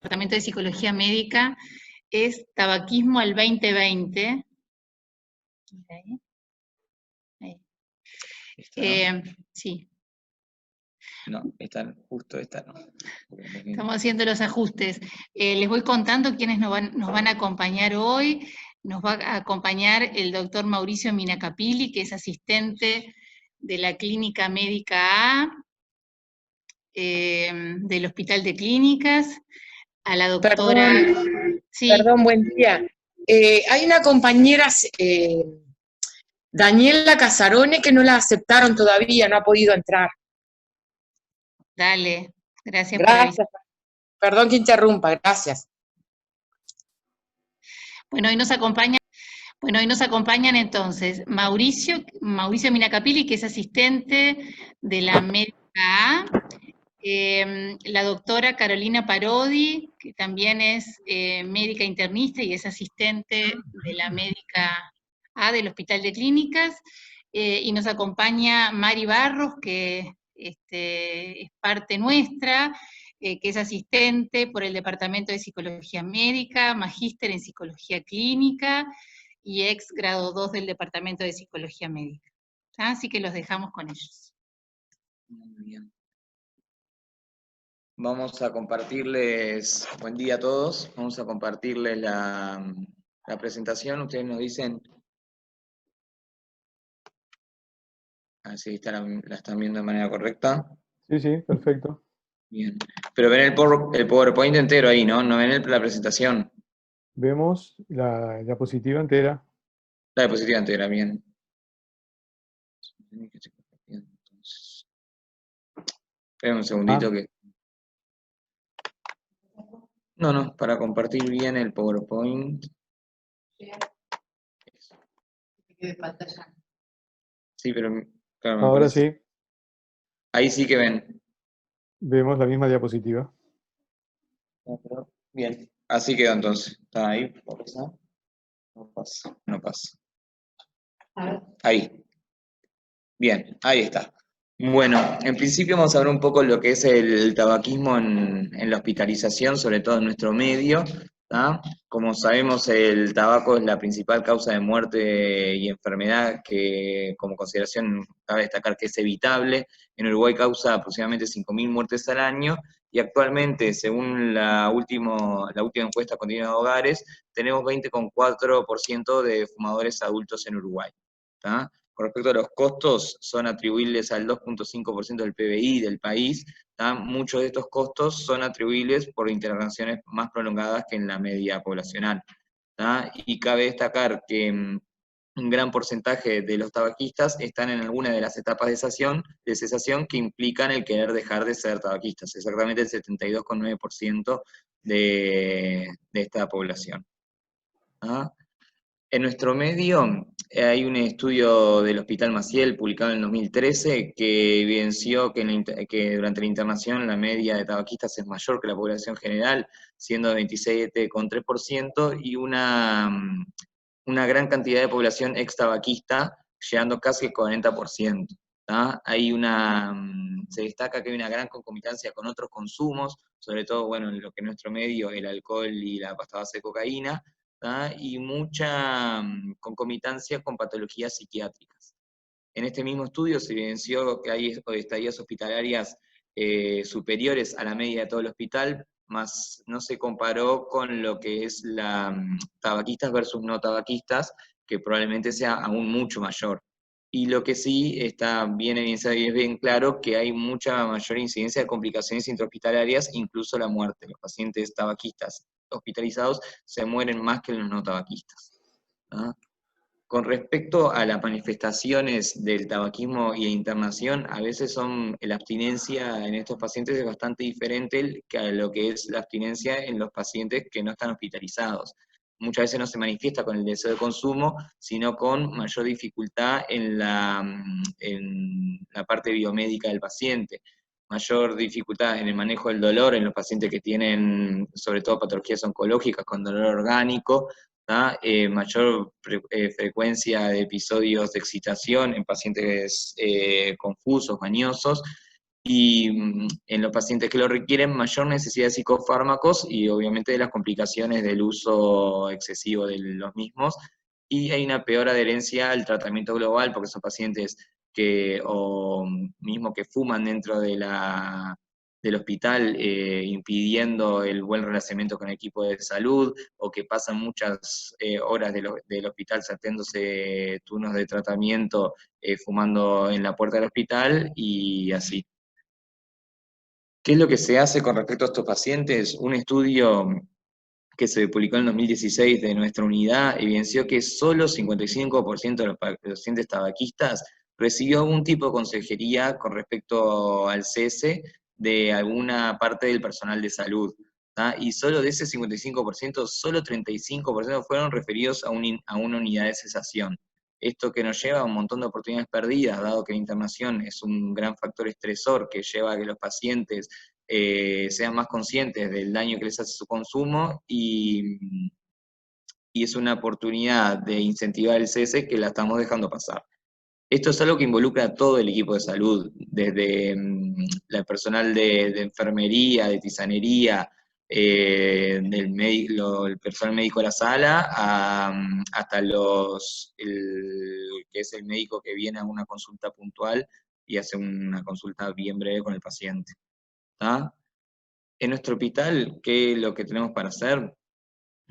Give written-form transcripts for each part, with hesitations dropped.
Departamento de Psicología Médica es Tabaquismo al 2020. Ahí. ¿No? Sí. No, justo esta no. Estamos haciendo los ajustes. Les voy contando quiénes nos van a acompañar hoy. Nos va a acompañar el doctor Mauricio Minacapili, que es asistente de la Clínica Médica A, del Hospital de Clínicas, a la doctora... Perdón, buen día. Hay una compañera, Daniela Casarone, que no la aceptaron todavía, no ha podido entrar. Dale, gracias por avisar. Perdón que interrumpa, gracias. Bueno, hoy nos acompañan entonces Mauricio Minacapili, que es asistente de la Médica A, la doctora Carolina Parodi, que también es médica internista y es asistente de la Médica A del Hospital de Clínicas, y nos acompaña Mari Barros, que es parte nuestra, que es asistente por el Departamento de Psicología Médica, magíster en Psicología Clínica y ex grado 2 del Departamento de Psicología Médica. Así que los dejamos con ellos. Muy bien. Vamos a compartirles, buen día a todos, vamos a compartirles la presentación. Ustedes nos dicen, así la están viendo de manera correcta. Sí, perfecto. Bien, pero ven el PowerPoint entero ahí, ¿no? No ven la presentación. Vemos la diapositiva entera. La diapositiva entera, bien. Esperen un segundito que... No, para compartir bien el PowerPoint. Sí, pero claro, Ahora sí. Ahí sí que ven. Vemos la misma diapositiva. Bien, así quedó entonces. ¿Está ahí? No pasa. Ahí. Bien, ahí está. Bueno, en principio vamos a ver un poco lo que es el tabaquismo en la hospitalización, sobre todo en nuestro medio. ¿Tá? Como sabemos, el tabaco es la principal causa de muerte y enfermedad que, como consideración, cabe destacar que es evitable. En Uruguay causa aproximadamente 5.000 muertes al año y actualmente, según la última encuesta continua de hogares, tenemos 20,4% de fumadores adultos en Uruguay. ¿Tá? Con respecto a los costos, son atribuibles al 2,5% del PBI del país. ¿Tá? Muchos de estos costos son atribuibles por internaciones más prolongadas que en la media poblacional. ¿Tá? Y cabe destacar que un gran porcentaje de los tabaquistas están en alguna de las etapas de cesación que implican el querer dejar de ser tabaquistas, exactamente el 72,9% de esta población. ¿Tá? En nuestro medio hay un estudio del Hospital Maciel publicado en el 2013 que evidenció que durante la internación la media de tabaquistas es mayor que la población general, siendo de 27,3%, y una gran cantidad de población ex tabaquista, llegando casi al 40%. ¿tá? Se destaca que hay una gran concomitancia con otros consumos, sobre todo, bueno, en lo que en nuestro medio, el alcohol y la pasta base de cocaína, ¿tá? Y mucha concomitancia con patologías psiquiátricas. En este mismo estudio se evidenció que hay estadías hospitalarias superiores a la media de todo el hospital, más no se comparó con lo que es la tabaquistas versus no tabaquistas, que probablemente sea aún mucho mayor. Y lo que sí está bien evidenciado y es bien claro que hay mucha mayor incidencia de complicaciones intrahospitalarias, incluso la muerte. Los pacientes tabaquistas hospitalizados se mueren más que los no tabaquistas. ¿Ah? Con respecto a las manifestaciones del tabaquismo y de internación, a veces la abstinencia en estos pacientes es bastante diferente que a lo que es la abstinencia en los pacientes que no están hospitalizados. Muchas veces no se manifiesta con el deseo de consumo, sino con mayor dificultad en la parte biomédica del paciente, mayor dificultad en el manejo del dolor en los pacientes que tienen, sobre todo, patologías oncológicas con dolor orgánico, mayor frecuencia de episodios de excitación en pacientes confusos, mañosos, y en los pacientes que lo requieren, mayor necesidad de psicofármacos y obviamente de las complicaciones del uso excesivo de los mismos, y hay una peor adherencia al tratamiento global, porque son pacientes que, o mismo que fuman dentro de del hospital, impidiendo el buen relacionamiento con el equipo de salud, o que pasan muchas horas del hospital saltándose turnos de tratamiento, fumando en la puerta del hospital, y así. ¿Qué es lo que se hace con respecto a estos pacientes? Un estudio que se publicó en el 2016 de nuestra unidad evidenció que solo 55% de los pacientes tabaquistas recibió algún tipo de consejería con respecto al cese de alguna parte del personal de salud, ¿tá? Y solo de ese 55%, solo 35% fueron referidos a una unidad de cesación. Esto que nos lleva a un montón de oportunidades perdidas, dado que la internación es un gran factor estresor que lleva a que los pacientes sean más conscientes del daño que les hace su consumo, y es una oportunidad de incentivar el cese que la estamos dejando pasar. Esto es algo que involucra a todo el equipo de salud, desde el personal de enfermería, de tisanería, el personal médico de la sala, hasta que es el médico que viene a una consulta puntual y hace una consulta bien breve con el paciente. ¿Tá? En nuestro hospital, ¿qué es lo que tenemos para hacer?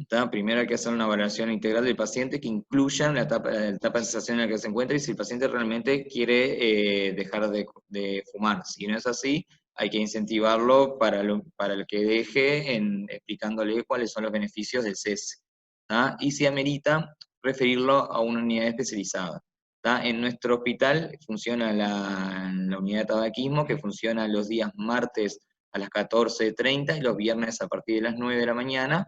¿Tá? Primero hay que hacer una evaluación integral del paciente que incluya la etapa de cesación en la que se encuentra y si el paciente realmente quiere dejar de fumar. Si no es así, hay que incentivarlo para el que deje, explicándole cuáles son los beneficios del cese. ¿Tá? Y si amerita, referirlo a una unidad especializada. ¿Tá? En nuestro hospital funciona la unidad de tabaquismo, que funciona los días martes a las 14:30 y los viernes a partir de las 9 de la mañana.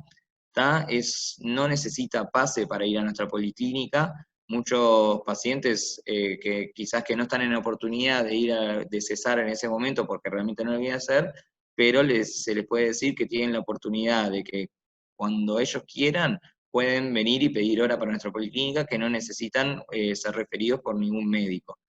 No necesita pase para ir a nuestra policlínica. Muchos pacientes que quizás que no están en la oportunidad de cesar en ese momento porque realmente no lo quieren hacer, pero se les puede decir que tienen la oportunidad de que cuando ellos quieran pueden venir y pedir hora para nuestra policlínica, que no necesitan ser referidos por ningún médico.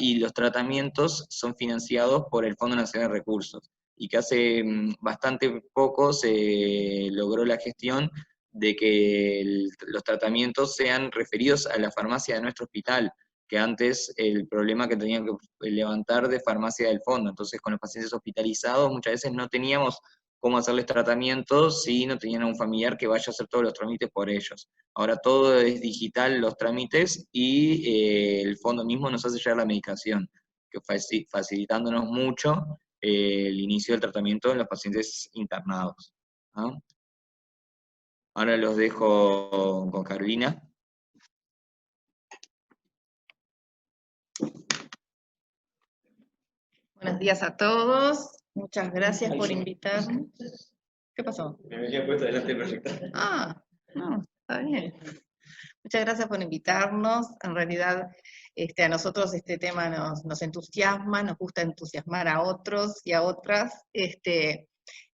Y los tratamientos son financiados por el Fondo Nacional de Recursos, y que hace bastante poco se logró la gestión de que los tratamientos sean referidos a la farmacia de nuestro hospital, que antes el problema que tenían que levantar de farmacia del fondo. Entonces con los pacientes hospitalizados muchas veces no teníamos cómo hacerles tratamientos si no tenían a un familiar que vaya a hacer todos los trámites por ellos. Ahora todo es digital, los trámites, y el fondo mismo nos hace llegar la medicación, que facilitándonos mucho el inicio del tratamiento en los pacientes internados. ¿No? Ahora los dejo con Carolina. Buenos días a todos. Muchas gracias por invitarme. ¿Qué pasó? Me venía puesto delante del proyector. Ah, no, está bien. Muchas gracias por invitarnos. En realidad, a nosotros este tema nos entusiasma, nos gusta entusiasmar a otros y a otras.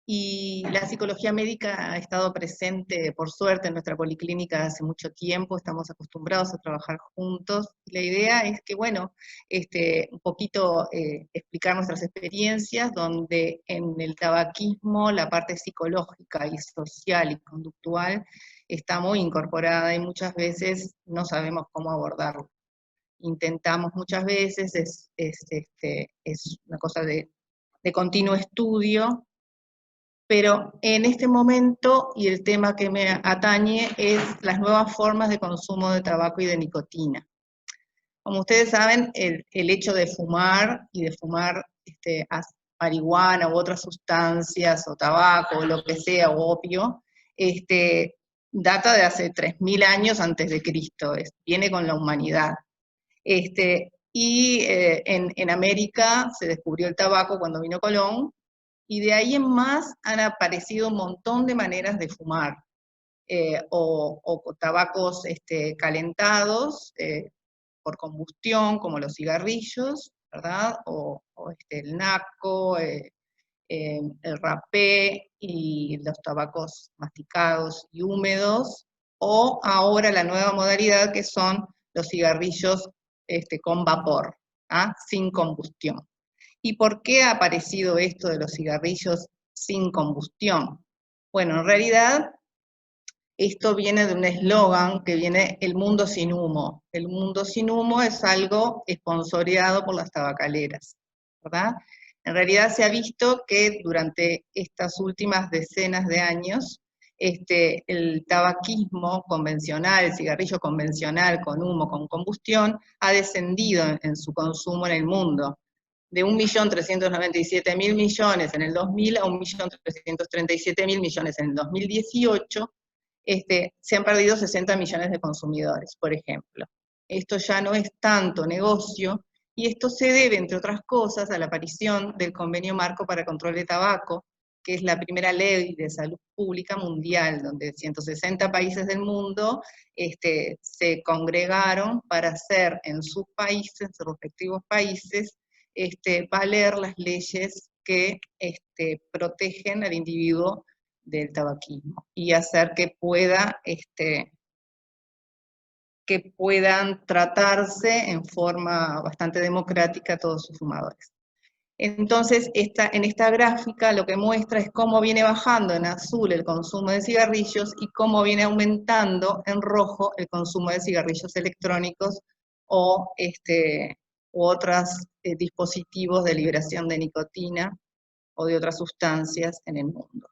Y la psicología médica ha estado presente, por suerte, en nuestra policlínica hace mucho tiempo, estamos acostumbrados a trabajar juntos. Y la idea es que, bueno, un poquito explicar nuestras experiencias, donde en el tabaquismo la parte psicológica y social y conductual está muy incorporada y muchas veces no sabemos cómo abordarlo. Intentamos muchas veces, es una cosa de continuo estudio, pero en este momento, y el tema que me atañe, es las nuevas formas de consumo de tabaco y de nicotina. Como ustedes saben, el hecho de fumar, y de fumar marihuana u otras sustancias, o tabaco, o lo que sea, o opio, data de hace 3000 años antes de Cristo, viene con la humanidad. En América se descubrió el tabaco cuando vino Colón, y de ahí en más han aparecido un montón de maneras de fumar, o tabacos calentados por combustión, como los cigarrillos, ¿verdad? O el naco, el rapé, y los tabacos masticados y húmedos, o ahora la nueva modalidad que son los cigarrillos con vapor, sin combustión. ¿Y por qué ha aparecido esto de los cigarrillos sin combustión? Bueno, en realidad esto viene de un eslogan que viene "el mundo sin humo". El mundo sin humo es algo esponsoreado por las tabacaleras, ¿verdad? En realidad se ha visto que durante estas últimas decenas de años, el tabaquismo convencional, el cigarrillo convencional con humo, con combustión, ha descendido en su consumo en el mundo. De 1.397.000 millones en el 2000 a 1.337.000 millones en el 2018, se han perdido 60 millones de consumidores, por ejemplo. Esto ya no es tanto negocio, y esto se debe, entre otras cosas, a la aparición del Convenio Marco para Control de Tabaco, que es la primera ley de salud pública mundial, donde 160 países del mundo se congregaron para hacer en sus países, en sus respectivos países, valer las leyes que protegen al individuo del tabaquismo, y hacer que puedan tratarse en forma bastante democrática todos sus fumadores. Entonces, en esta gráfica lo que muestra es cómo viene bajando en azul el consumo de cigarrillos y cómo viene aumentando en rojo el consumo de cigarrillos electrónicos u otros dispositivos de liberación de nicotina o de otras sustancias en el mundo.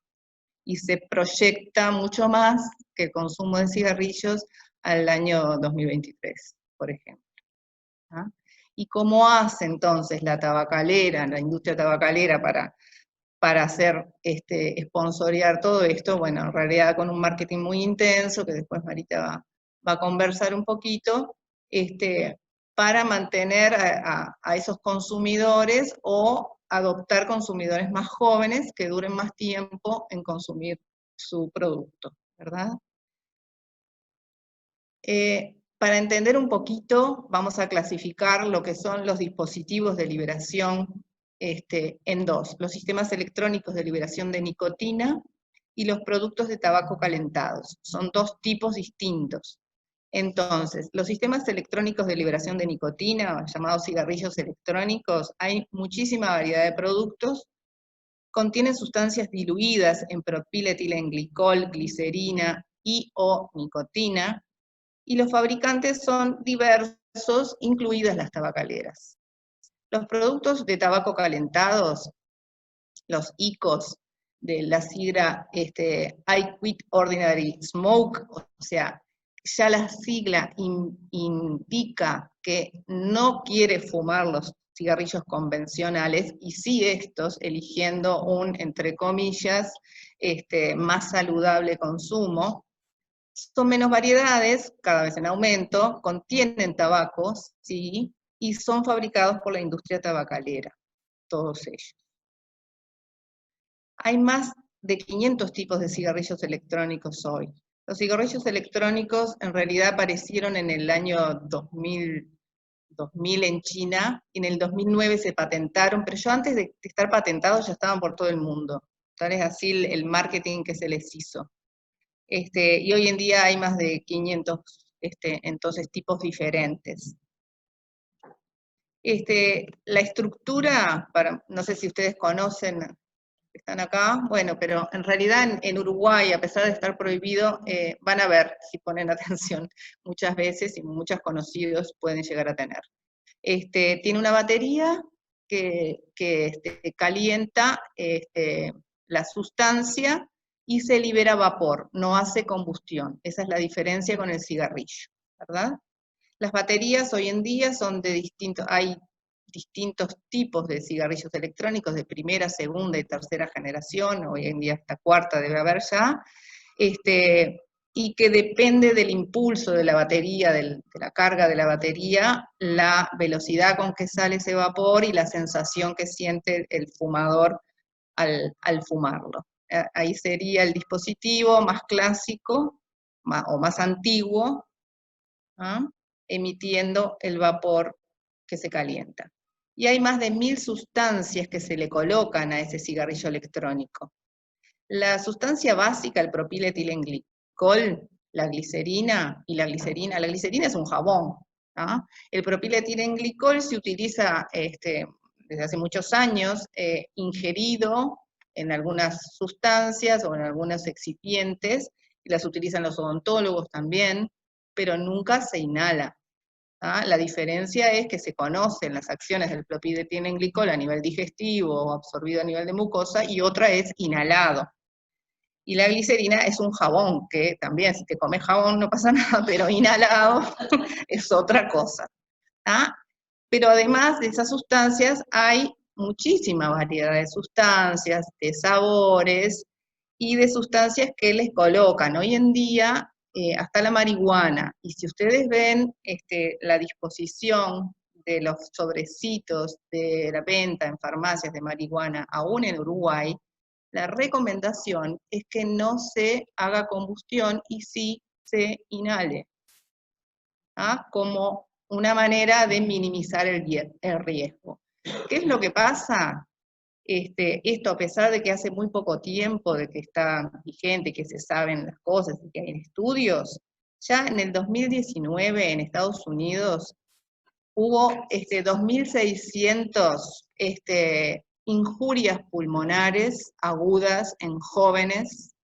Y se proyecta mucho más que el consumo de cigarrillos al año 2023, por ejemplo. ¿Ah? ¿Y cómo hace entonces la tabacalera, la industria tabacalera para hacer, sponsorear todo esto? Bueno, en realidad con un marketing muy intenso, que después Marita va a conversar un poquito, para mantener a esos consumidores o adoptar consumidores más jóvenes que duren más tiempo en consumir su producto, ¿verdad? Para entender un poquito, vamos a clasificar lo que son los dispositivos de liberación en dos: los sistemas electrónicos de liberación de nicotina y los productos de tabaco calentados. Son dos tipos distintos. Entonces, los sistemas electrónicos de liberación de nicotina, llamados cigarrillos electrónicos, hay muchísima variedad de productos, contienen sustancias diluidas en propiletilenglicol, glicerina y o nicotina, y los fabricantes son diversos, incluidas las tabacaleras. Los productos de tabaco calentados, los IQOS, de la sigla I Quit Ordinary Smoke, o sea, ya la sigla indica que no quiere fumar los cigarrillos convencionales, y sí estos, eligiendo un, entre comillas, más saludable consumo. Son menos variedades, cada vez en aumento, contienen tabacos, sí, y son fabricados por la industria tabacalera, todos ellos. Hay más de 500 tipos de cigarrillos electrónicos hoy. Los cigarrillos electrónicos en realidad aparecieron en el año 2000 en China, y en el 2009 se patentaron, pero ya antes de estar patentados ya estaban por todo el mundo. Tal es así el marketing que se les hizo. Y hoy en día hay más de 500 entonces tipos diferentes. La estructura, no sé si ustedes conocen, están acá, bueno, pero en realidad en Uruguay, a pesar de estar prohibido, van a ver, si ponen atención, muchas veces, y muchos conocidos pueden llegar a tener. Tiene una batería que calienta la sustancia y se libera vapor, no hace combustión. Esa es la diferencia con el cigarrillo, ¿verdad? Las baterías hoy en día son hay distintos tipos de cigarrillos electrónicos, de primera, segunda y tercera generación, hoy en día hasta cuarta debe haber ya, y que depende del impulso de la batería, de la carga de la batería, la velocidad con que sale ese vapor y la sensación que siente el fumador al fumarlo. Ahí sería el dispositivo más clásico o más antiguo, ¿ah? Emitiendo el vapor que se calienta. Y hay más de 1000 sustancias que se le colocan a ese cigarrillo electrónico. La sustancia básica, el propiletilenglicol, la glicerina es un jabón. ¿Ah? El propiletilenglicol se utiliza desde hace muchos años, ingerido en algunas sustancias o en algunos excipientes, y las utilizan los odontólogos también, pero nunca se inhala. ¿Ah? La diferencia es que se conocen las acciones del clopidogrel a nivel digestivo o absorbido a nivel de mucosa, y otra es inhalado. Y la glicerina es un jabón, que también si te comes jabón no pasa nada, pero inhalado es otra cosa. ¿Ah? Pero además de esas sustancias hay muchísima variedad de sustancias, de sabores y de sustancias que les colocan. Hoy en día hasta la marihuana, y si ustedes ven la disposición de los sobrecitos de la venta en farmacias de marihuana, aún en Uruguay, la recomendación es que no se haga combustión y sí se inhale, ¿ah? Como una manera de minimizar el riesgo. ¿Qué es lo que pasa? Esto, a pesar de que hace muy poco tiempo de que está vigente, que se saben las cosas y que hay estudios, ya en el 2019 en Estados Unidos hubo 2.600 injurias pulmonares agudas en jóvenes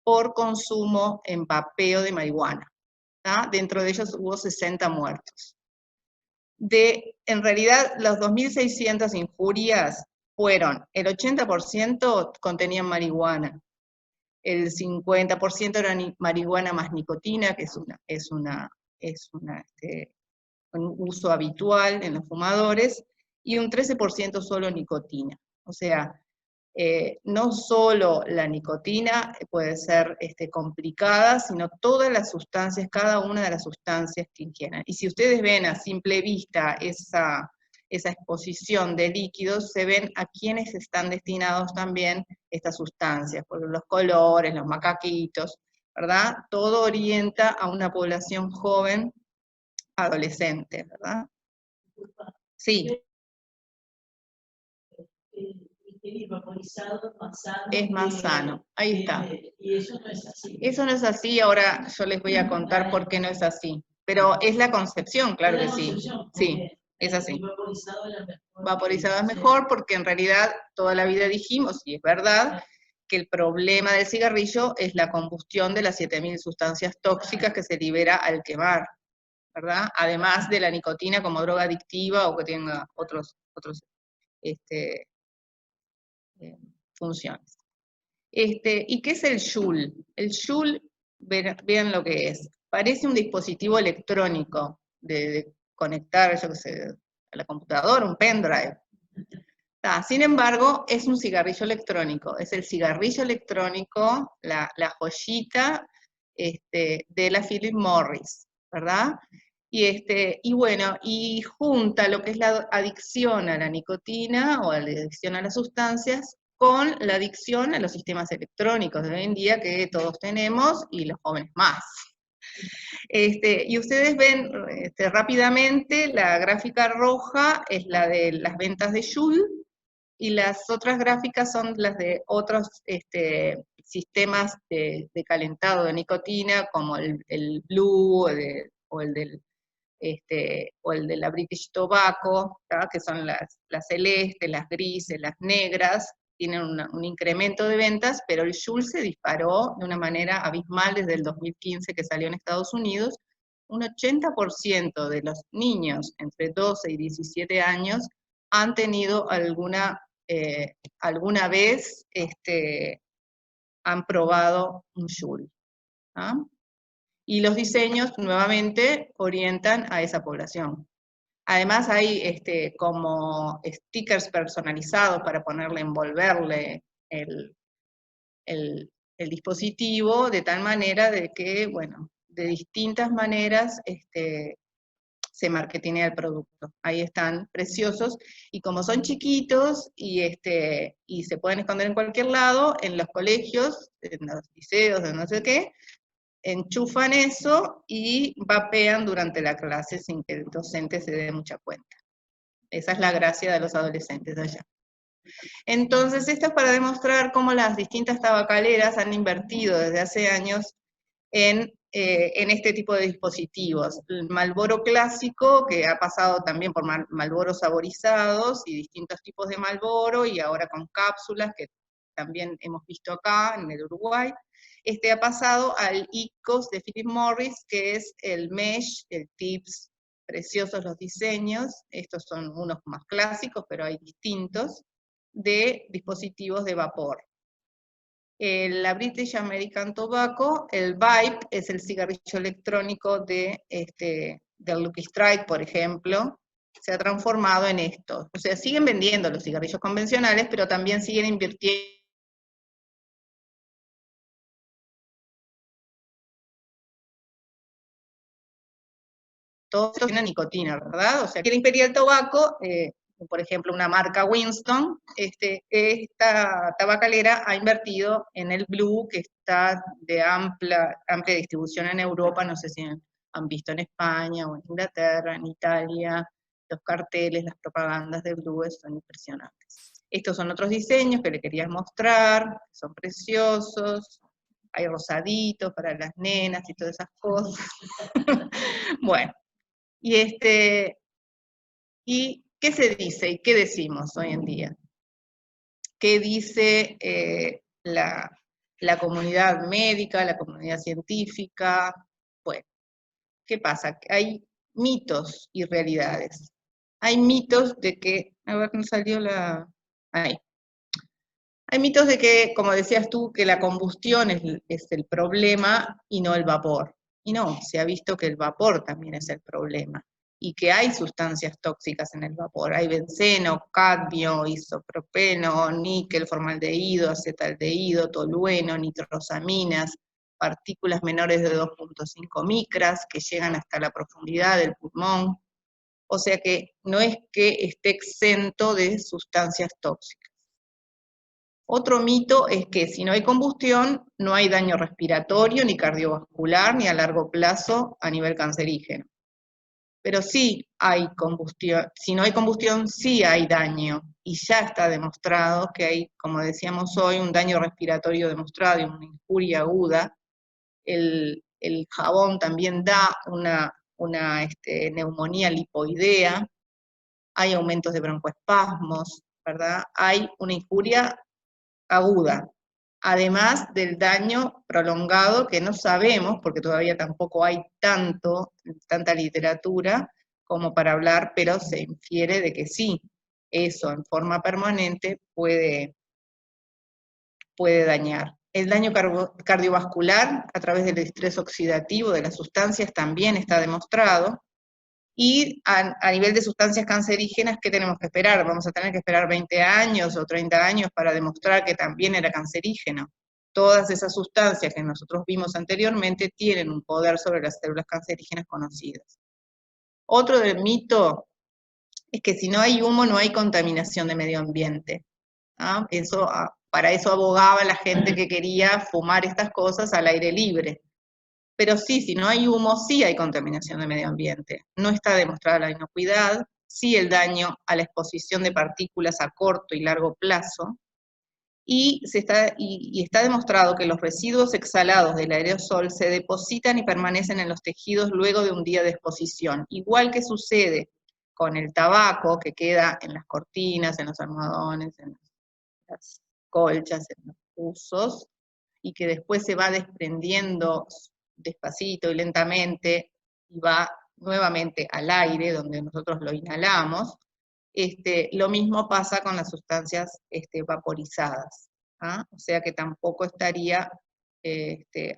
por consumo en vapeo de marihuana. ¿tá? Dentro de ellos hubo 60 muertos. En realidad, los 2.600 injurias fueron, el 80% contenían marihuana, el 50% era marihuana más nicotina, que es un uso habitual en los fumadores, y un 13% solo nicotina. O sea, no solo la nicotina puede ser complicada, sino todas las sustancias, cada una de las sustancias que ingieran. Y si ustedes ven a simple vista esa exposición de líquidos, se ven a quiénes están destinados también estas sustancias, por los colores, los macaquitos, ¿verdad? Todo orienta a una población joven, adolescente, ¿verdad? Sí. El vaporizado es más sano. Ahí está. Y eso no es así. Eso no es así, ahora yo les voy a contar por qué no es así. Pero es la concepción, claro que sí. Sí, es así. Vaporizado es mejor porque en realidad toda la vida dijimos, y es verdad, que el problema del cigarrillo es la combustión de las 7.000 sustancias tóxicas que se libera al quemar, ¿verdad? Además de la nicotina como droga adictiva o que tenga otros funciones. ¿Y qué es el Joule? El Joule, vean lo que es. Parece un dispositivo electrónico de conectar, yo qué sé, a la computadora, un pendrive. Sin embargo, es un cigarrillo electrónico. Es el cigarrillo electrónico, la joyita de la Philip Morris, ¿verdad? Y bueno, y junta lo que es la adicción a la nicotina o la adicción a las sustancias con la adicción a los sistemas electrónicos de hoy en día que todos tenemos y los jóvenes más. Y ustedes ven rápidamente, la gráfica roja es la de las ventas de Joule y las otras gráficas son las de otros sistemas de calentado de nicotina como el Blue o el de la British Tobacco, ¿tá? Que son las celestes, las grises, las negras, tienen un incremento de ventas, pero el Joule se disparó de una manera abismal desde el 2015 que salió en Estados Unidos. Un 80% de los niños entre 12 y 17 años han tenido alguna vez, han probado un Joule. ¿Ah? Y los diseños, nuevamente, orientan a esa población. Además hay como stickers personalizados para ponerle, envolverle el dispositivo, de tal manera de que, bueno, de distintas maneras se marketinea el producto. Ahí están, preciosos, y como son chiquitos y se pueden esconder en cualquier lado, en los colegios, en los liceos, de no sé qué, enchufan eso y vapean durante la clase sin que el docente se dé mucha cuenta. Esa es la gracia de los adolescentes de allá. Entonces, esto es para demostrar cómo las distintas tabacaleras han invertido desde hace años en en este tipo de dispositivos. El Marlboro clásico, que ha pasado también por Marlboro saborizados y distintos tipos de Marlboro, y ahora con cápsulas, que también hemos visto acá en el Uruguay. Ha pasado al IQOS de Philip Morris, que es el Mesh, el Tips, preciosos los diseños. Estos son unos más clásicos, pero hay distintos, de dispositivos de vapor. La British American Tobacco, el Vibe, es el cigarrillo electrónico del Lucky Strike, por ejemplo, se ha transformado en esto. O sea, siguen vendiendo los cigarrillos convencionales, pero también siguen invirtiendo todo esto tiene nicotina, ¿verdad? O sea, que el Imperial Tobacco, por ejemplo, una marca Winston, esta tabacalera ha invertido en el Blue, que está de amplia distribución en Europa, no sé si han visto en España o en Inglaterra, en Italia, los carteles, las propagandas del Blue son impresionantes. Estos son otros diseños que le quería mostrar, son preciosos, hay rosaditos para las nenas y todas esas cosas. Bueno. ¿Y qué se dice y qué decimos hoy en día? ¿Qué dice la comunidad médica, la comunidad científica? Bueno, ¿qué pasa? Hay mitos y realidades. Hay mitos de que, a ver, no salió ahí. Hay mitos de que, como decías tú, que la combustión es el problema y no el vapor. Y no, se ha visto que el vapor también es el problema. Y que hay sustancias tóxicas en el vapor. Hay benceno, cadmio, isopropeno, níquel, formaldehído, acetaldehído, tolueno, nitrosaminas, partículas menores de 2.5 micras que llegan hasta la profundidad del pulmón. O sea que no es que esté exento de sustancias tóxicas. Otro mito es que si no hay combustión, no hay daño respiratorio, ni cardiovascular, ni a largo plazo a nivel cancerígeno. Pero sí hay combustión, si no hay combustión, sí hay daño, y ya está demostrado que hay, como decíamos hoy, un daño respiratorio demostrado y una injuria aguda. El jabón también da una neumonía lipoidea, hay aumentos de broncoespasmos, ¿verdad? Hay una injuria aguda, además del daño prolongado que no sabemos, porque todavía tampoco hay tanta literatura como para hablar, pero se infiere de que sí, eso en forma permanente puede dañar. El daño cardiovascular a través del estrés oxidativo de las sustancias también está demostrado. Y a nivel de sustancias cancerígenas, ¿qué tenemos que esperar? Vamos a tener que esperar 20 años o 30 años para demostrar que también era cancerígeno. Todas esas sustancias que nosotros vimos anteriormente tienen un poder sobre las células cancerígenas conocidas. Otro del mito es que si no hay humo no hay contaminación de medio ambiente. ¿Ah? Para eso abogaba la gente que quería fumar estas cosas al aire libre. Pero sí, si no hay humo, sí hay contaminación de medio ambiente. No está demostrada la inocuidad, sí el daño a la exposición de partículas a corto y largo plazo, y está demostrado que los residuos exhalados del aerosol se depositan y permanecen en los tejidos luego de un día de exposición, igual que sucede con el tabaco que queda en las cortinas, en los almohadones, en las colchas, en los usos, y que después se va desprendiendo despacito y lentamente, y va nuevamente al aire, donde nosotros lo inhalamos. Lo mismo pasa con las sustancias vaporizadas, ¿ah? O sea que tampoco estaría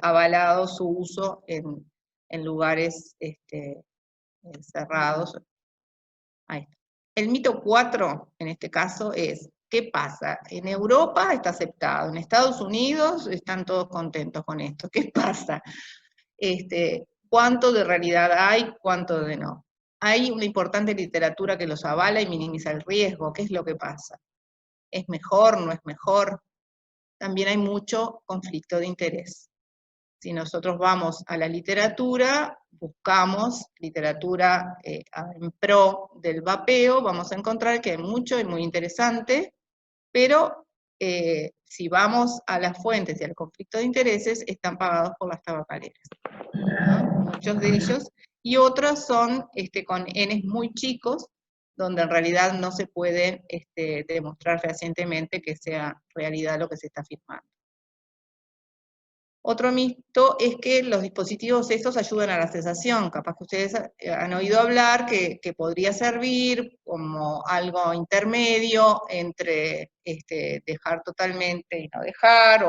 avalado su uso en lugares cerrados. Ahí está. El mito 4, en este caso, es: ¿qué pasa? En Europa está aceptado, en Estados Unidos están todos contentos con esto. ¿Qué pasa? ¿Cuánto de realidad hay? ¿Cuánto de no? Hay una importante literatura que los avala y minimiza el riesgo. ¿Qué es lo que pasa? ¿Es mejor? ¿No es mejor? También hay mucho conflicto de interés. Si nosotros vamos a la literatura, buscamos literatura en pro del vapeo, vamos a encontrar que hay mucho y muy interesante, pero si vamos a las fuentes y al conflicto de intereses, están pagados por las tabacaleras. ¿no? Muchos de ellos, y otros son con Ns muy chicos, donde en realidad no se puede demostrar fehacientemente que sea realidad lo que se está afirmando. Otro mito es que los dispositivos estos ayudan a la cesación. Capaz que ustedes han oído hablar que podría servir como algo intermedio entre dejar totalmente y no dejar,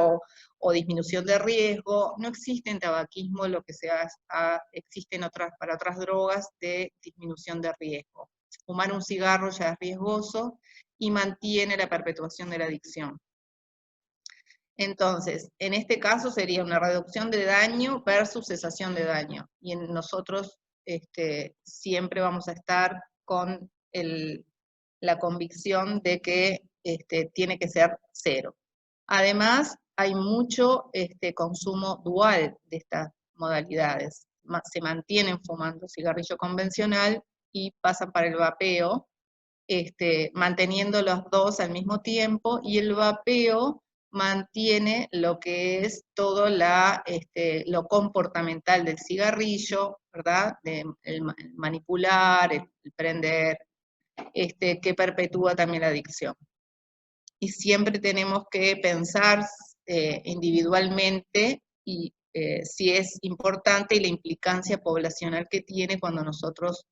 o disminución de riesgo. No existe en tabaquismo lo que existe para otras drogas de disminución de riesgo. Fumar un cigarro ya es riesgoso y mantiene la perpetuación de la adicción. Entonces, en este caso sería una reducción de daño versus cesación de daño. Y nosotros siempre vamos a estar con la convicción de que tiene que ser cero. Además, hay mucho consumo dual de estas modalidades. Se mantienen fumando cigarrillo convencional y pasan para el vapeo, manteniendo los dos al mismo tiempo, y el vapeo mantiene lo que es todo lo comportamental del cigarrillo, ¿verdad? El manipular, el prender, que perpetúa también la adicción. Y siempre tenemos que pensar individualmente y si es importante, y la implicancia poblacional que tiene cuando nosotros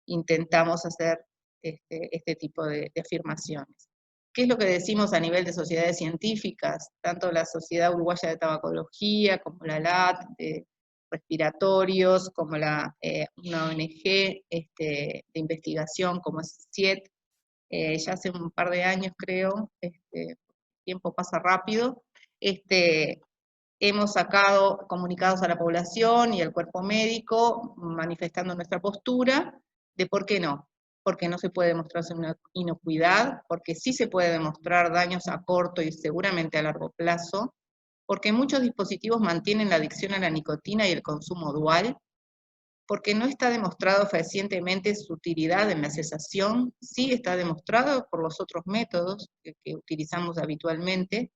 intentamos hacer este tipo de afirmaciones. ¿Qué es lo que decimos a nivel de sociedades científicas? Tanto la Sociedad Uruguaya de Tabacología, como la LAT, de respiratorios, como una ONG de investigación como es CIET, ya hace un par de años creo, el tiempo pasa rápido, hemos sacado comunicados a la población y al cuerpo médico manifestando nuestra postura de por qué no. Porque no se puede demostrarse una inocuidad, porque sí se puede demostrar daños a corto y seguramente a largo plazo, porque muchos dispositivos mantienen la adicción a la nicotina y el consumo dual, porque no está demostrado fehacientemente su utilidad en la cesación, sí está demostrado por los otros métodos que utilizamos habitualmente,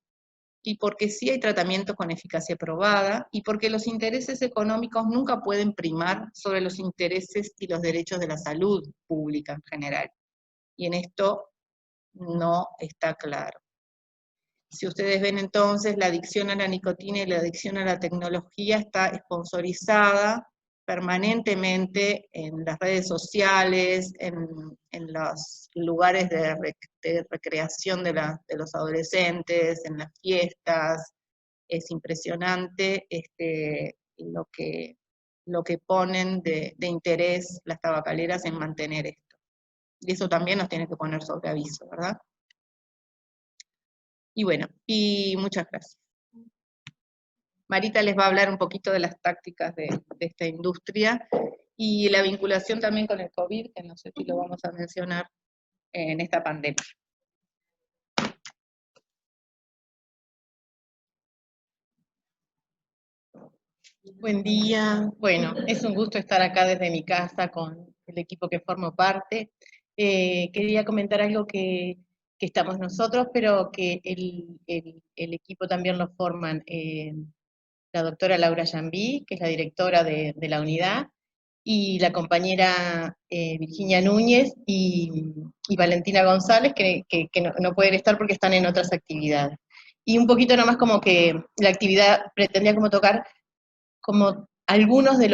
y porque sí hay tratamientos con eficacia probada, y porque los intereses económicos nunca pueden primar sobre los intereses y los derechos de la salud pública en general. Y en esto no está claro. Si ustedes ven entonces, la adicción a la nicotina y la adicción a la tecnología está sponsorizada permanentemente en las redes sociales, en los lugares de recreación de los adolescentes, en las fiestas. Es impresionante lo que ponen de interés las tabacaleras en mantener esto. Y eso también nos tiene que poner sobre aviso, ¿verdad? Y bueno, y muchas gracias. Marita les va a hablar un poquito de las tácticas de esta industria y la vinculación también con el COVID, que no sé si lo vamos a mencionar en esta pandemia. Buen día. Bueno, es un gusto estar acá desde mi casa con el equipo que formo parte. Quería comentar algo que estamos nosotros, pero que el equipo también lo forman la doctora Laura Jambí, que es la directora de la unidad, y la compañera Virginia Núñez y Valentina González, que no pueden estar porque están en otras actividades. Y un poquito nomás como que la actividad pretendía como tocar como algunos de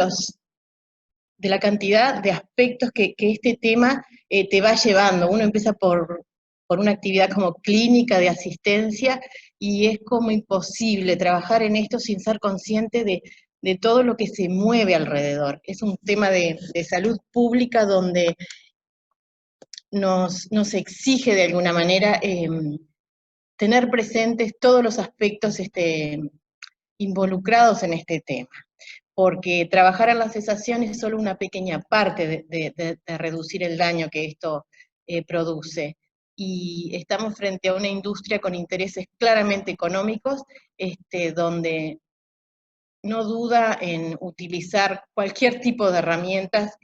la cantidad de aspectos que este tema te va llevando. Uno empieza por una actividad como clínica de asistencia y es como imposible trabajar en esto sin ser consciente de todo lo que se mueve alrededor. Es un tema de salud pública donde nos exige de alguna manera tener presentes todos los aspectos involucrados en este tema, porque trabajar en la cesación es solo una pequeña parte de reducir el daño que esto produce. Y estamos frente a una industria con intereses claramente económicos, donde no duda en utilizar cualquier tipo de herramientas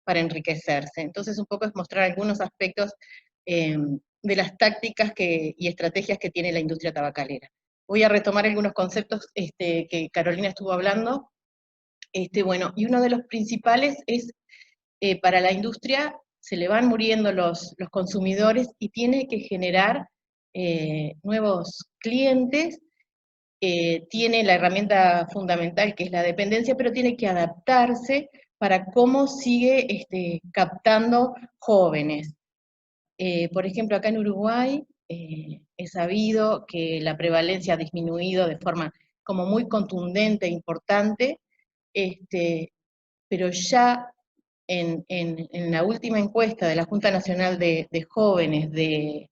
para enriquecerse. Entonces un poco es mostrar algunos aspectos de las tácticas y estrategias que tiene la industria tabacalera. voy a retomar algunos conceptos que Carolina estuvo hablando. Bueno, y uno de los principales es, para la industria se le van muriendo los consumidores y tiene que generar nuevos clientes. Tiene la herramienta fundamental que es la dependencia, pero tiene que adaptarse para cómo sigue captando jóvenes. Por ejemplo, acá en Uruguay he sabido que la prevalencia ha disminuido de forma como muy contundente e importante, pero ya en la última encuesta de la Junta Nacional de Jóvenes de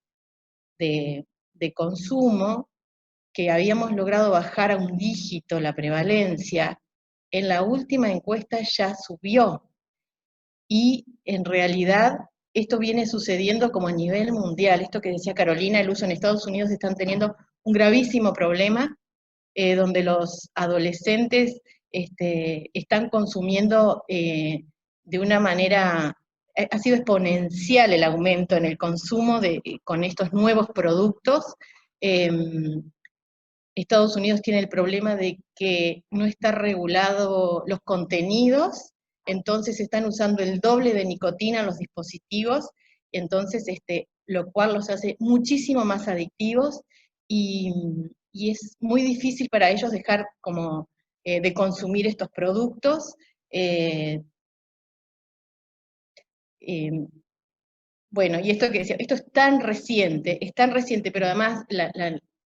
Consumo, que habíamos logrado bajar a un dígito la prevalencia, en la última encuesta ya subió. Y en realidad esto viene sucediendo como a nivel mundial. Esto que decía Carolina, el uso en Estados Unidos están teniendo un gravísimo problema, donde los adolescentes están consumiendo de una manera, ha sido exponencial el aumento en el consumo con estos nuevos productos. Estados Unidos tiene el problema de que no está regulado los contenidos, entonces están usando el doble de nicotina en los dispositivos, entonces lo cual los hace muchísimo más adictivos, y es muy difícil para ellos dejar como de consumir estos productos. Bueno, y esto que decía, esto es tan reciente, pero además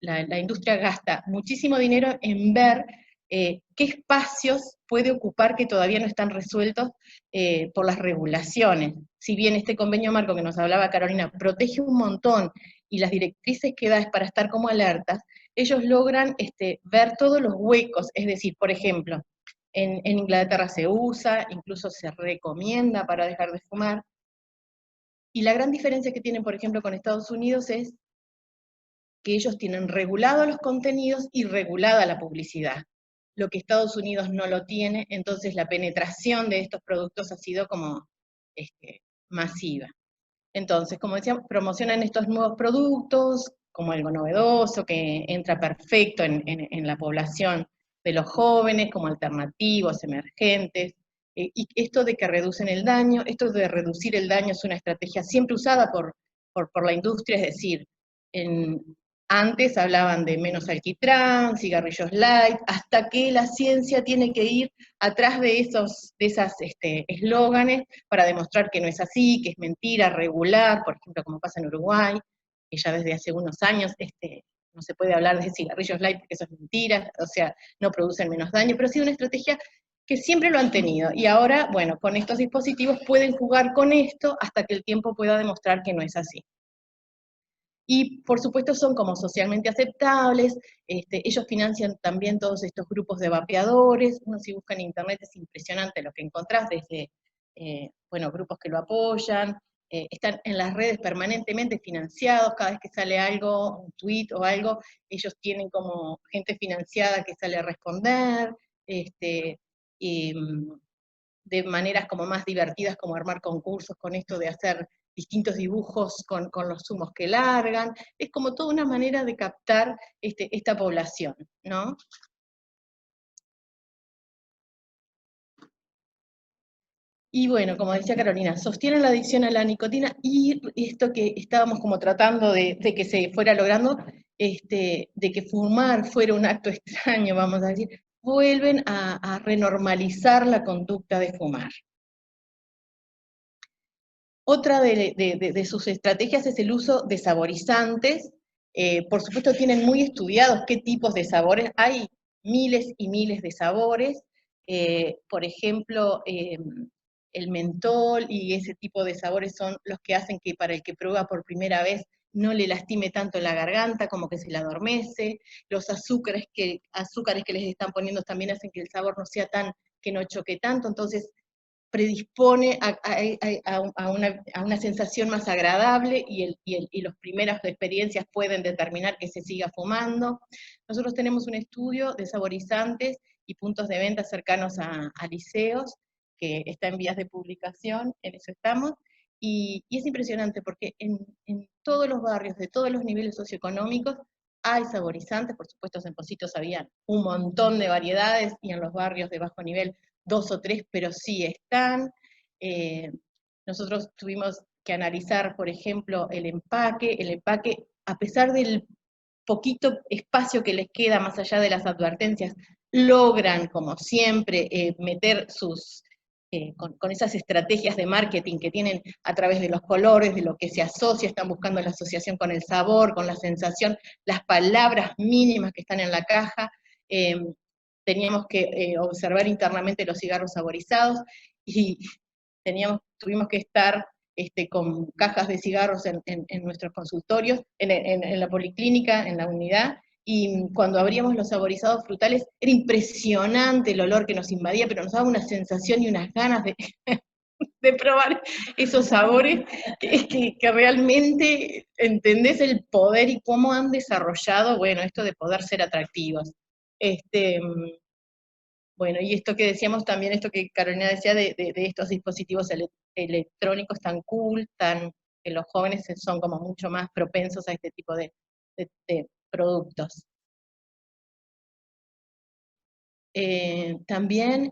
la industria gasta muchísimo dinero en ver qué espacios puede ocupar que todavía no están resueltos por las regulaciones. Si bien este convenio marco que nos hablaba Carolina protege un montón y las directrices que da es para estar como alertas, ellos logran ver todos los huecos, es decir, por ejemplo, en Inglaterra se usa, incluso se recomienda para dejar de fumar. Y la gran diferencia que tienen, por ejemplo, con Estados Unidos es que ellos tienen regulado los contenidos y regulada la publicidad, lo que Estados Unidos no lo tiene, entonces la penetración de estos productos ha sido como masiva. Entonces, como decía, promocionan estos nuevos productos como algo novedoso, que entra perfecto en la población de los jóvenes, como alternativos, emergentes, y esto de que reducen el daño, esto de reducir el daño es una estrategia siempre usada por la industria, es decir, antes hablaban de menos alquitrán, cigarrillos light, hasta que la ciencia tiene que ir atrás de esas eslóganes para demostrar que no es así, que es mentira, regular, por ejemplo, como pasa en Uruguay, que ya desde hace unos años no se puede hablar de cigarrillos light porque eso es mentira, o sea, no producen menos daño, pero ha sido una estrategia que siempre lo han tenido, y ahora, bueno, con estos dispositivos pueden jugar con esto hasta que el tiempo pueda demostrar que no es así. Y por supuesto son como socialmente aceptables, ellos financian también todos estos grupos de vapeadores, uno si busca en internet es impresionante lo que encontrás, desde, bueno, grupos que lo apoyan, están en las redes permanentemente financiados, cada vez que sale algo, un tweet o algo, ellos tienen como gente financiada que sale a responder, de maneras como más divertidas, como armar concursos con esto de hacer distintos dibujos con los humos que largan, es como toda una manera de captar esta población, ¿no? Y bueno, como decía Carolina, sostienen la adicción a la nicotina, y esto que estábamos como tratando de que se fuera logrando, de que fumar fuera un acto extraño, vamos a decir, vuelven a renormalizar la conducta de fumar. Otra de sus estrategias es el uso de saborizantes. Por supuesto tienen muy estudiados qué tipos de sabores, hay miles y miles de sabores, por ejemplo, el mentol y ese tipo de sabores son los que hacen que para el que prueba por primera vez no le lastime tanto la garganta, como que se le adormece. Los azúcares que les están poniendo también hacen que el sabor no sea que no choque tanto, entonces predispone a una sensación más agradable, y las primeras experiencias pueden determinar que se siga fumando. Nosotros tenemos un estudio de saborizantes y puntos de venta cercanos a liceos, que está en vías de publicación, en eso estamos, y es impresionante porque en todos los barrios, de todos los niveles socioeconómicos, hay saborizantes, por supuesto en Pocitos había un montón de variedades, y en los barrios de bajo nivel 2 o 3, pero sí están. Nosotros tuvimos que analizar, por ejemplo, el empaque, a pesar del poquito espacio que les queda más allá de las advertencias, logran, como siempre, meter con esas estrategias de marketing que tienen a través de los colores, de lo que se asocia, están buscando la asociación con el sabor, con la sensación, las palabras mínimas que están en la caja. Teníamos que observar internamente los cigarros saborizados, y tuvimos que estar con cajas de cigarros en nuestros consultorios, en la policlínica, en la unidad, y cuando abríamos los saborizados frutales, era impresionante el olor que nos invadía, pero nos daba una sensación y unas ganas de, de probar esos sabores, que realmente entendés el poder y cómo han desarrollado, bueno, esto de poder ser atractivos. Bueno, y esto que decíamos también, esto que Carolina decía de estos dispositivos electrónicos tan cool, que los jóvenes son como mucho más propensos a este tipo de productos. También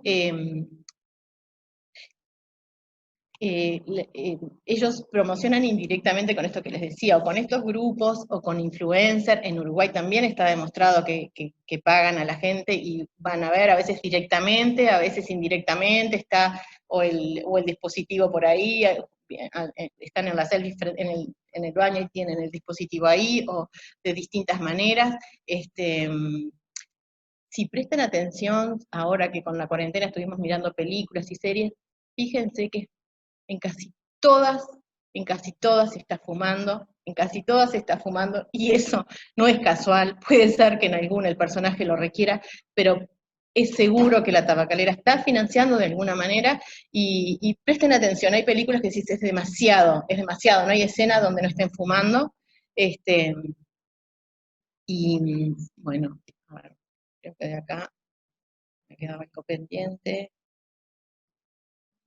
ellos promocionan indirectamente con esto que les decía, o con estos grupos, o con influencers. En Uruguay también está demostrado que pagan a la gente y van a ver, a veces directamente, a veces indirectamente, está o el dispositivo por ahí, están en la selfie en el baño y tienen el dispositivo ahí, o de distintas maneras. Si prestan atención, ahora que con la cuarentena estuvimos mirando películas y series, fíjense que en casi todas se está fumando, y eso no es casual. Puede ser que en alguna el personaje lo requiera, pero es seguro que la tabacalera está financiando de alguna manera, y presten atención, hay películas que dicen es demasiado, no hay escena donde no estén fumando. Y bueno, a ver, creo que de acá me quedaba algo pendiente.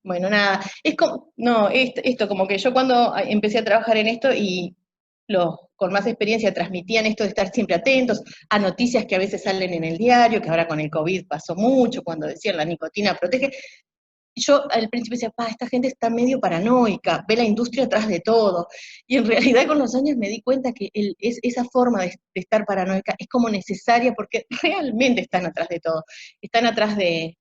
Bueno, nada, es como, no, esto como que yo cuando empecé a trabajar en esto, y los con más experiencia transmitían esto de estar siempre atentos a noticias que a veces salen en el diario, que ahora con el COVID pasó mucho, cuando decían la nicotina protege. Yo al principio decía, esta gente está medio paranoica, ve la industria atrás de todo, y en realidad con los años me di cuenta que esa forma de estar paranoica es como necesaria, porque realmente están atrás de todo, están atrás de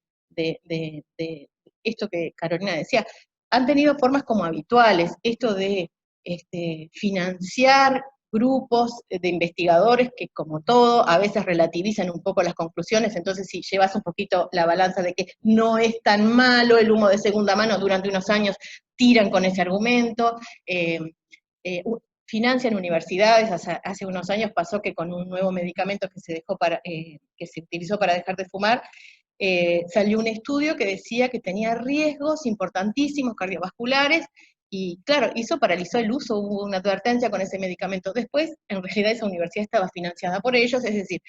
esto que Carolina decía, han tenido formas como habituales, esto de financiar grupos de investigadores que, como todo, a veces relativizan un poco las conclusiones. Entonces, si llevas un poquito la balanza de que no es tan malo el humo de segunda mano, durante unos años tiran con ese argumento. Financian universidades. Hace unos años pasó que con un nuevo medicamento que se utilizó para dejar de fumar, salió un estudio que decía que tenía riesgos importantísimos cardiovasculares, y claro, eso paralizó el uso, hubo una advertencia con ese medicamento. Después, en realidad, esa universidad estaba financiada por ellos, es decir,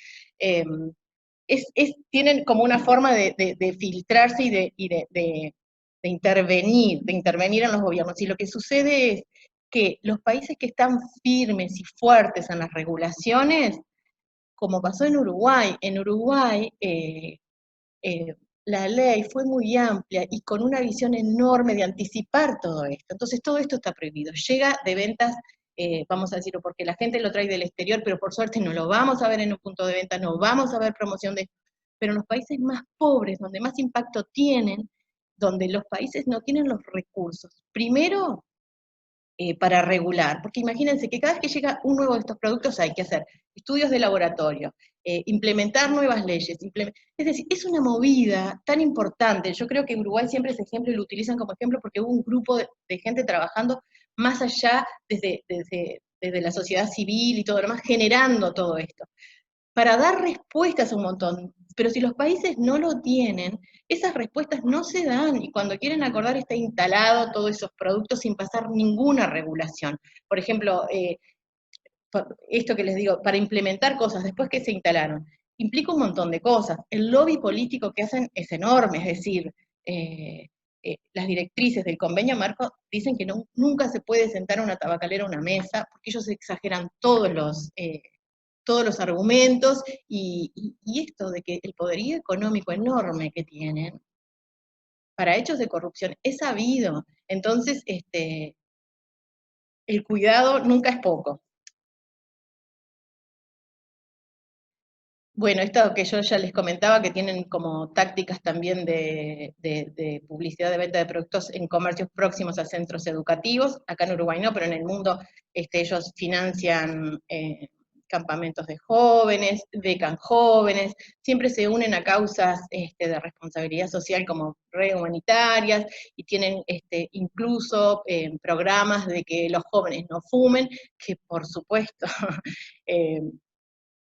tienen como una forma de filtrarse y de intervenir en los gobiernos. Y lo que sucede es que los países que están firmes y fuertes en las regulaciones, como pasó en Uruguay, la ley fue muy amplia y con una visión enorme de anticipar todo esto. Entonces todo esto está prohibido. Llega de ventas, vamos a decirlo, porque la gente lo trae del exterior, pero por suerte no lo vamos a ver en un punto de venta, no vamos a ver promoción de esto. Pero en los países más pobres, donde más impacto tienen, donde los países no tienen los recursos, primero, para regular, porque imagínense que cada vez que llega un nuevo de estos productos hay que hacer estudios de laboratorio, implementar nuevas leyes, es decir, es una movida tan importante. Yo creo que Uruguay siempre es ejemplo, y lo utilizan como ejemplo porque hubo un grupo de gente trabajando más allá, desde la sociedad civil y todo lo demás, generando todo esto, para dar respuestas a un montón. Pero si los países no lo tienen, esas respuestas no se dan, y cuando quieren acordar está instalado todos esos productos sin pasar ninguna regulación. Por ejemplo, esto que les digo, para implementar cosas después que se instalaron, implica un montón de cosas. El lobby político que hacen es enorme, es decir, las directrices del convenio marco dicen que nunca se puede sentar a una tabacalera a una mesa, porque ellos exageran todos todos los argumentos, y esto de que el poderío económico enorme que tienen para hechos de corrupción es sabido. Entonces, el cuidado nunca es poco. Bueno, esto que yo ya les comentaba, que tienen como tácticas también de publicidad de venta de productos en comercios próximos a centros educativos. Acá en Uruguay no, pero en el mundo ellos financian campamentos de jóvenes, becan jóvenes, siempre se unen a causas de responsabilidad social como redes humanitarias, y tienen incluso programas de que los jóvenes no fumen, que por supuesto...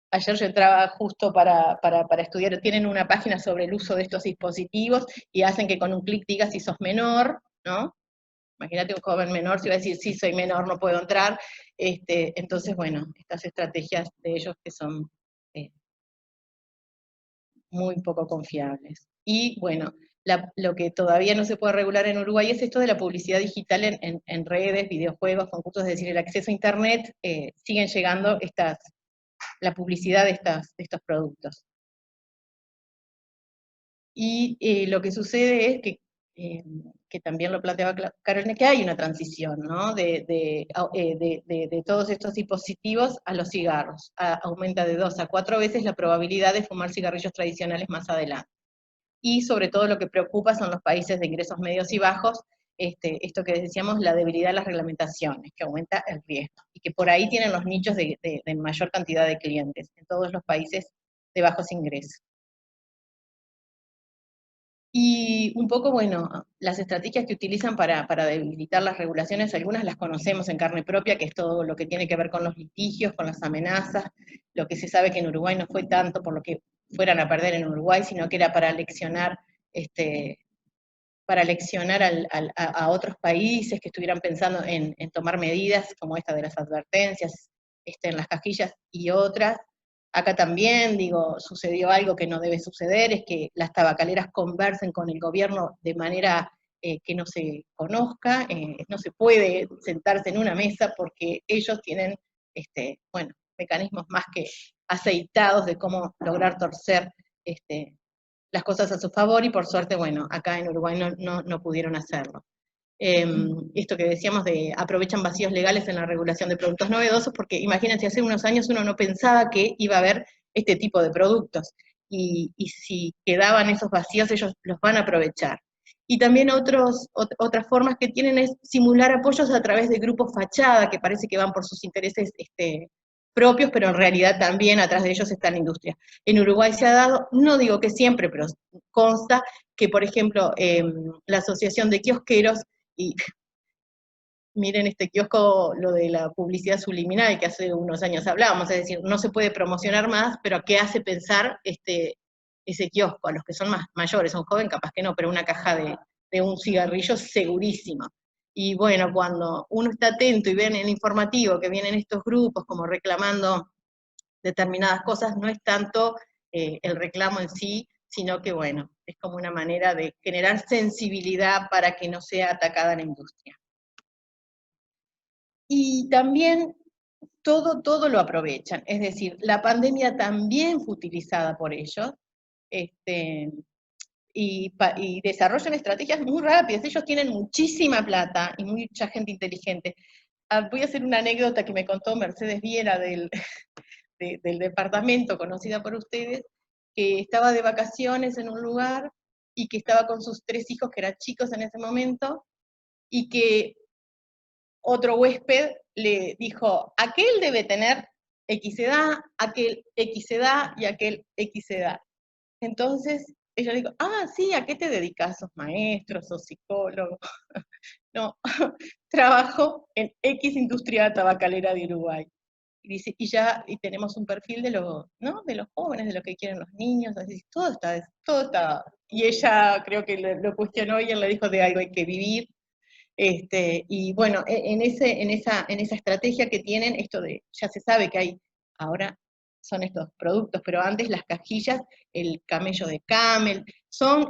Ayer yo entraba justo para estudiar, tienen una página sobre el uso de estos dispositivos y hacen que con un clic digas si sos menor, ¿no? Imagínate un joven menor, si va a decir, sí, soy menor, no puedo entrar. Entonces, bueno, estas estrategias de ellos que son muy poco confiables. Y bueno, lo que todavía no se puede regular en Uruguay es esto de la publicidad digital en redes, videojuegos, concursos, es decir, el acceso a Internet, siguen llegando la publicidad de estos productos. Y lo que sucede es que también lo planteaba Carolina, que hay una transición, ¿no? de todos estos dispositivos a los cigarros. Aumenta de 2 a 4 veces la probabilidad de fumar cigarrillos tradicionales más adelante. Y sobre todo lo que preocupa son los países de ingresos medios y bajos, esto que decíamos, la debilidad de las reglamentaciones, que aumenta el riesgo, y que por ahí tienen los nichos de mayor cantidad de clientes, en todos los países de bajos ingresos. Y un poco, bueno, las estrategias que utilizan para debilitar las regulaciones, algunas las conocemos en carne propia, que es todo lo que tiene que ver con los litigios, con las amenazas, lo que se sabe que en Uruguay no fue tanto por lo que fueran a perder en Uruguay, sino que era para leccionar a otros países que estuvieran pensando en tomar medidas como esta de las advertencias en las cajillas y otras. Acá también, sucedió algo que no debe suceder, es que las tabacaleras conversen con el gobierno de manera que no se conozca, no se puede sentarse en una mesa porque ellos tienen, mecanismos más que aceitados de cómo lograr torcer las cosas a su favor, y por suerte, bueno, acá en Uruguay no pudieron hacerlo. Esto que decíamos de aprovechan vacíos legales en la regulación de productos novedosos, porque imagínense, hace unos años uno no pensaba que iba a haber este tipo de productos, y si quedaban esos vacíos, ellos los van a aprovechar. Y también otras formas que tienen es simular apoyos a través de grupos fachada, que parece que van por sus intereses propios, pero en realidad también atrás de ellos está la industria. En Uruguay se ha dado, no digo que siempre, pero consta que, por ejemplo, la Asociación de Kiosqueros, y miren este kiosco, lo de la publicidad subliminal que hace unos años hablábamos, es decir, no se puede promocionar más, pero ¿qué hace pensar ese kiosco? A los que son más mayores, a un joven capaz que no, pero una caja de un cigarrillo segurísimo. Y bueno, cuando uno está atento y ve en el informativo que vienen estos grupos como reclamando determinadas cosas, no es tanto el reclamo en sí, sino que bueno, es como una manera de generar sensibilidad para que no sea atacada la industria. Y también todo lo aprovechan, es decir, la pandemia también fue utilizada por ellos, y desarrollan estrategias muy rápidas. Ellos tienen muchísima plata y mucha gente inteligente. Voy a hacer una anécdota que me contó Mercedes Viera del departamento, conocida por ustedes, que estaba de vacaciones en un lugar y que estaba con sus 3 hijos, que eran chicos en ese momento, y que otro huésped le dijo, aquel debe tener X edad, aquel X edad y aquel X edad. Entonces ella le dijo, sí, ¿a qué te dedicas? ¿Sos maestro, sos psicólogo? No, trabajo en X industria tabacalera de Uruguay. Y dice, y tenemos un perfil de los jóvenes, de lo que quieren los niños, así, todo está, y ella creo que lo cuestionó y él le dijo, de algo hay que vivir. Y bueno, en esa estrategia que tienen, esto de, ya se sabe que hay, ahora son estos productos, pero antes las cajillas, el camello de Camel, son,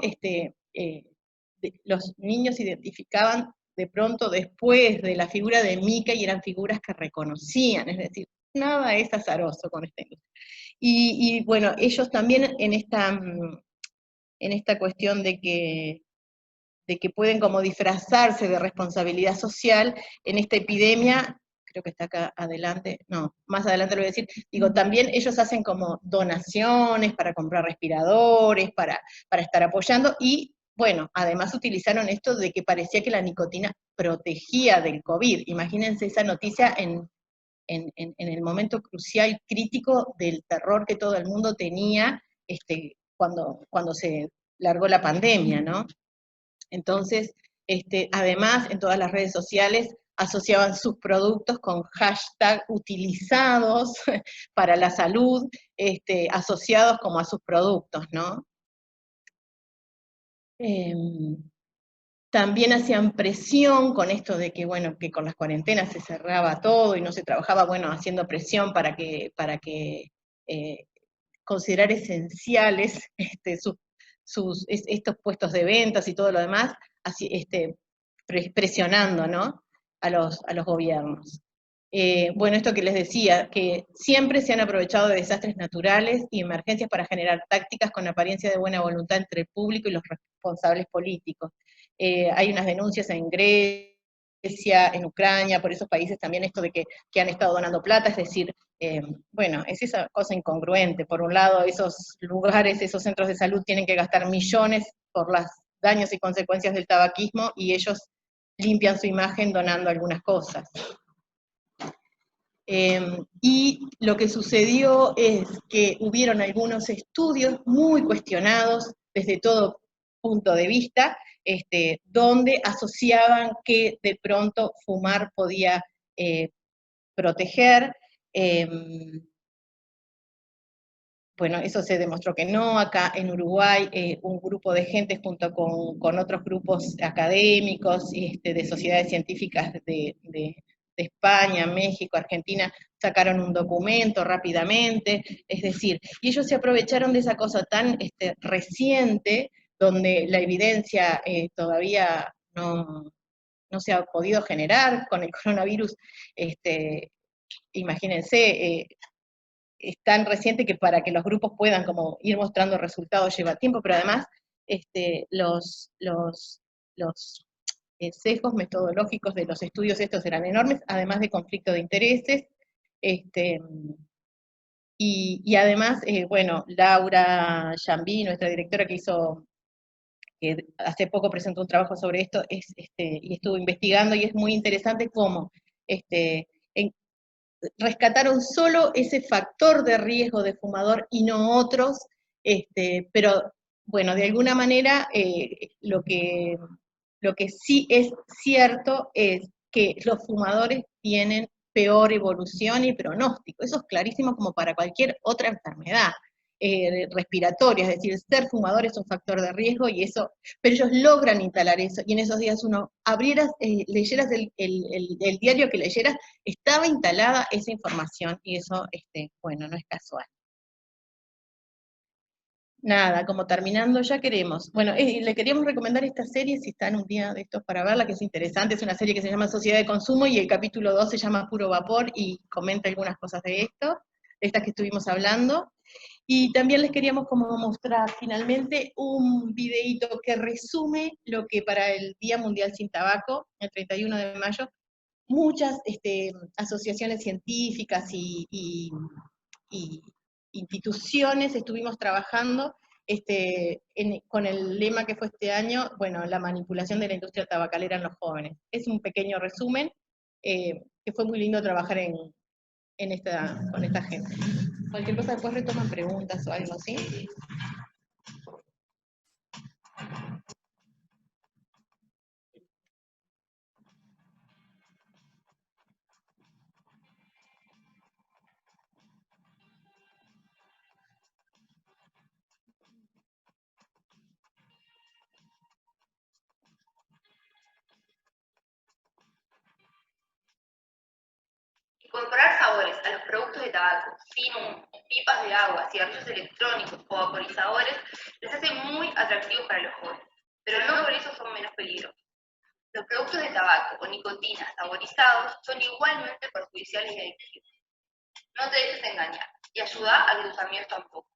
los niños identificaban de pronto después de la figura de Mickey y eran figuras que reconocían, es decir, nada es azaroso con esta industria. Y bueno, ellos también en esta cuestión de que pueden como disfrazarse de responsabilidad social, en esta epidemia, creo que está acá adelante, no, más adelante lo voy a decir, digo, también ellos hacen como donaciones para comprar respiradores, para estar apoyando, y bueno, además utilizaron esto de que parecía que la nicotina protegía del COVID. Imagínense esa noticia en el momento crucial, crítico del terror que todo el mundo tenía cuando se largó la pandemia, ¿no? Entonces, además, en todas las redes sociales asociaban sus productos con hashtag utilizados para la salud, asociados como a sus productos, ¿no? También hacían presión con esto de que, bueno, que con las cuarentenas se cerraba todo y no se trabajaba, bueno, haciendo presión para que considerar esenciales estos puestos de ventas y todo lo demás, así, presionando, ¿no?, a los gobiernos. Bueno, esto que les decía, que siempre se han aprovechado de desastres naturales y emergencias para generar tácticas con apariencia de buena voluntad entre el público y los responsables políticos. Hay unas denuncias en Grecia, en Ucrania, por esos países también esto de que han estado donando plata, es decir, bueno, es esa cosa incongruente. Por un lado, esos lugares, esos centros de salud tienen que gastar millones por los daños y consecuencias del tabaquismo, y ellos limpian su imagen donando algunas cosas. Y lo que sucedió es que hubieron algunos estudios muy cuestionados desde todo punto de vista, donde asociaban que de pronto fumar podía proteger. Bueno, eso se demostró que no. Acá en Uruguay, un grupo de gente junto con otros grupos académicos de sociedades científicas de España, México, Argentina, sacaron un documento rápidamente, es decir, y ellos se aprovecharon de esa cosa tan reciente, donde la evidencia todavía no se ha podido generar con el coronavirus. Imagínense, es tan reciente que para que los grupos puedan como ir mostrando resultados lleva tiempo, pero además los sesgos metodológicos de los estudios estos eran enormes, además de conflicto de intereses, y además, bueno, Laura Jambí, nuestra directora que hace poco presentó un trabajo sobre esto, y estuvo investigando, y es muy interesante cómo rescataron solo ese factor de riesgo de fumador y no otros, pero bueno, de alguna manera lo que sí es cierto es que los fumadores tienen peor evolución y pronóstico. Eso es clarísimo como para cualquier otra enfermedad respiratoria, es decir, ser fumador es un factor de riesgo, y eso, pero ellos logran instalar eso, y en esos días uno leyeras el diario que leyeras, estaba instalada esa información, y eso, bueno, no es casual. Nada, como terminando ya queremos, bueno, le queríamos recomendar esta serie, si están un día de estos para verla, que es interesante, es una serie que se llama Sociedad de Consumo, y el capítulo 2 se llama Puro Vapor, y comenta algunas cosas de esto, de estas que estuvimos hablando. Y también les queríamos como mostrar finalmente un videíto que resume lo que para el Día Mundial Sin Tabaco, el 31 de mayo, muchas asociaciones científicas y instituciones estuvimos trabajando con el lema que fue este año, bueno, la manipulación de la industria tabacalera en los jóvenes. Es un pequeño resumen, que fue muy lindo trabajar con esta gente. Cualquier cosa después retoman preguntas o algo así. Incorporar sabores a los productos de tabaco, sin humo, pipas de agua, cigarrillos electrónicos o vaporizadores, les hace muy atractivos para los jóvenes, pero no por eso son menos peligrosos. Los productos de tabaco o nicotina saborizados son igualmente perjudiciales y adictivos. No te dejes engañar y ayuda a que tus amigos tampoco.